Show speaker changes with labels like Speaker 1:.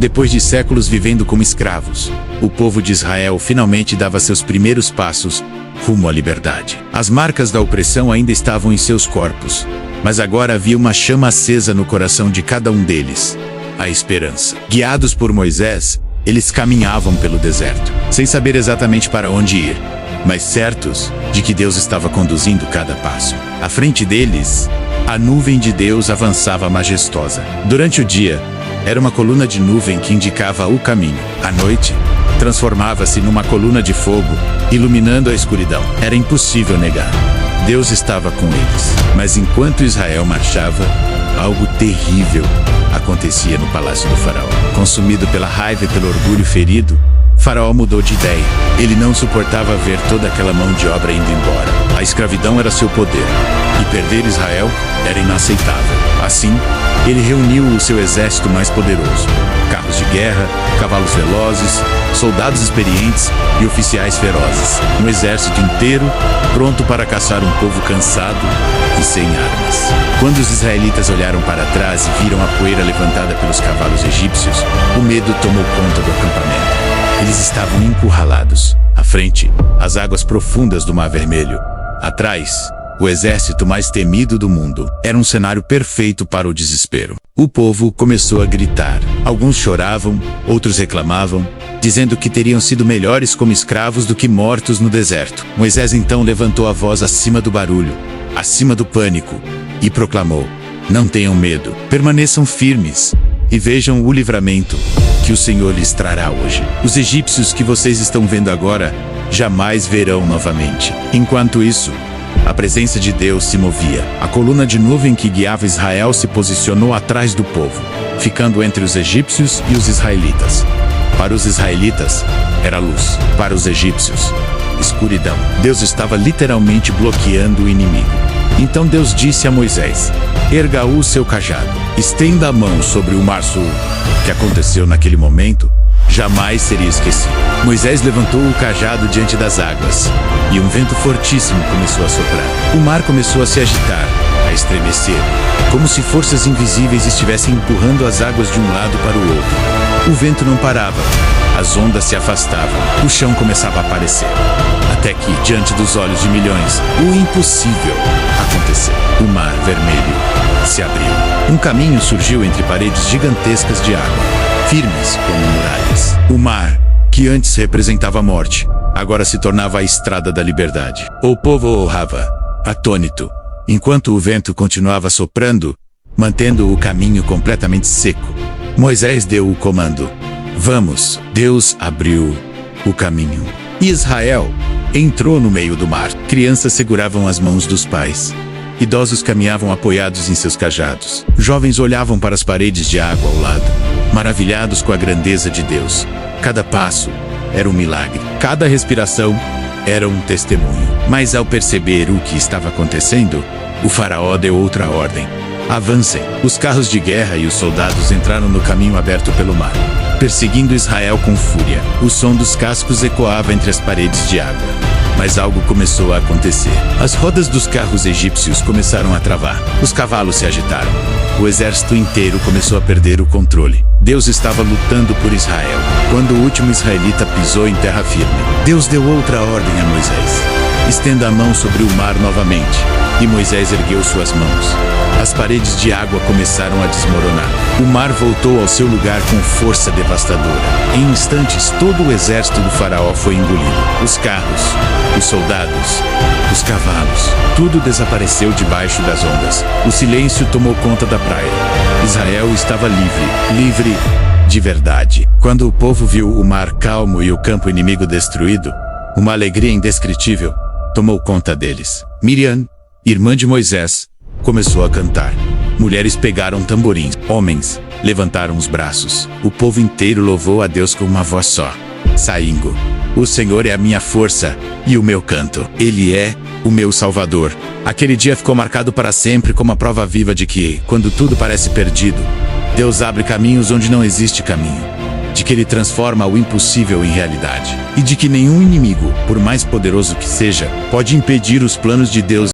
Speaker 1: Depois de séculos vivendo como escravos, o povo de Israel finalmente dava seus primeiros passos rumo à liberdade. As marcas da opressão ainda estavam em seus corpos, mas agora havia uma chama acesa no coração de cada um deles: a esperança. Guiados por Moisés, eles caminhavam pelo deserto, sem saber exatamente para onde ir, mas certos de que Deus estava conduzindo cada passo. À frente deles, a nuvem de Deus avançava majestosa. Durante o dia, era uma coluna de nuvem que indicava o caminho. À noite, transformava-se numa coluna de fogo, iluminando a escuridão. Era impossível negar: Deus estava com eles. Mas enquanto Israel marchava, algo terrível acontecia no palácio do faraó. Consumido pela raiva e pelo orgulho ferido, Faraó mudou de ideia. Ele não suportava ver toda aquela mão de obra indo embora. A escravidão era seu poder, e perder Israel era inaceitável. Assim, ele reuniu o seu exército mais poderoso: carros de guerra, cavalos velozes, soldados experientes e oficiais ferozes. Um exército inteiro pronto para caçar um povo cansado e sem armas. Quando os israelitas olharam para trás e viram a poeira levantada pelos cavalos egípcios, o medo tomou conta do acampamento. Eles estavam encurralados. À frente, as águas profundas do Mar Vermelho. Atrás, o exército mais temido do mundo. Era um cenário perfeito para o desespero. O povo começou a gritar. Alguns choravam, outros reclamavam, dizendo que teriam sido melhores como escravos do que mortos no deserto. Moisés então levantou a voz acima do barulho, acima do pânico, e proclamou: não tenham medo, permaneçam firmes e vejam o livramento que o Senhor lhes trará hoje. Os egípcios que vocês estão vendo agora jamais verão novamente. Enquanto isso, a presença de Deus se movia. A coluna de nuvem que guiava Israel se posicionou atrás do povo, ficando entre os egípcios e os israelitas. Para os israelitas, era luz. Para os egípcios, escuridão. Deus estava literalmente bloqueando o inimigo. Então Deus disse a Moisés: erga o seu cajado, estenda a mão sobre o Mar Sul. O que aconteceu naquele momento jamais seria esquecido. Moisés levantou o cajado diante das águas, e um vento fortíssimo começou a soprar. O mar começou a se agitar, a estremecer, como se forças invisíveis estivessem empurrando as águas de um lado para o outro. O vento não parava, as ondas se afastavam, o chão começava a aparecer. Até que, diante dos olhos de milhões, o impossível aconteceu. O Mar Vermelho se abriu. Um caminho surgiu entre paredes gigantescas de água, firmes como muralhas. O mar, que antes representava a morte, agora se tornava a estrada da liberdade. O povo orava, atônito, enquanto o vento continuava soprando, mantendo o caminho completamente seco. Moisés deu o comando: vamos. Deus abriu o caminho. Israel entrou no meio do mar. Crianças seguravam as mãos dos pais. Idosos caminhavam apoiados em seus cajados. Jovens olhavam para as paredes de água ao lado, maravilhados com a grandeza de Deus. Cada passo era um milagre. Cada respiração era um testemunho. Mas ao perceber o que estava acontecendo, o faraó deu outra ordem: avancem. Os carros de guerra e os soldados entraram no caminho aberto pelo mar, perseguindo Israel com fúria. O som dos cascos ecoava entre as paredes de água. Mas algo começou a acontecer. As rodas dos carros egípcios começaram a travar. Os cavalos se agitaram. O exército inteiro começou a perder o controle. Deus estava lutando por Israel. Quando o último israelita pisou em terra firme, Deus deu outra ordem a Moisés: estenda a mão sobre o mar novamente. E Moisés ergueu suas mãos. As paredes de água começaram a desmoronar. O mar voltou ao seu lugar com força devastadora. Em instantes, todo o exército do faraó foi engolido. Os carros, os soldados, os cavalos, tudo desapareceu debaixo das ondas. O silêncio tomou conta da praia. Israel estava livre de verdade. Quando o povo viu o mar calmo e o campo inimigo destruído, uma alegria indescritível tomou conta deles. Miriam, irmã de Moisés, começou a cantar. Mulheres pegaram tamborins. Homens levantaram os braços. O povo inteiro louvou a Deus com uma voz só: Saíngo. O Senhor é a minha força e o meu canto. Ele é o meu Salvador. Aquele dia ficou marcado para sempre como a prova viva de que, quando tudo parece perdido, Deus abre caminhos onde não existe caminho. De que Ele transforma o impossível em realidade. E de que nenhum inimigo, por mais poderoso que seja, pode impedir os planos de Deus.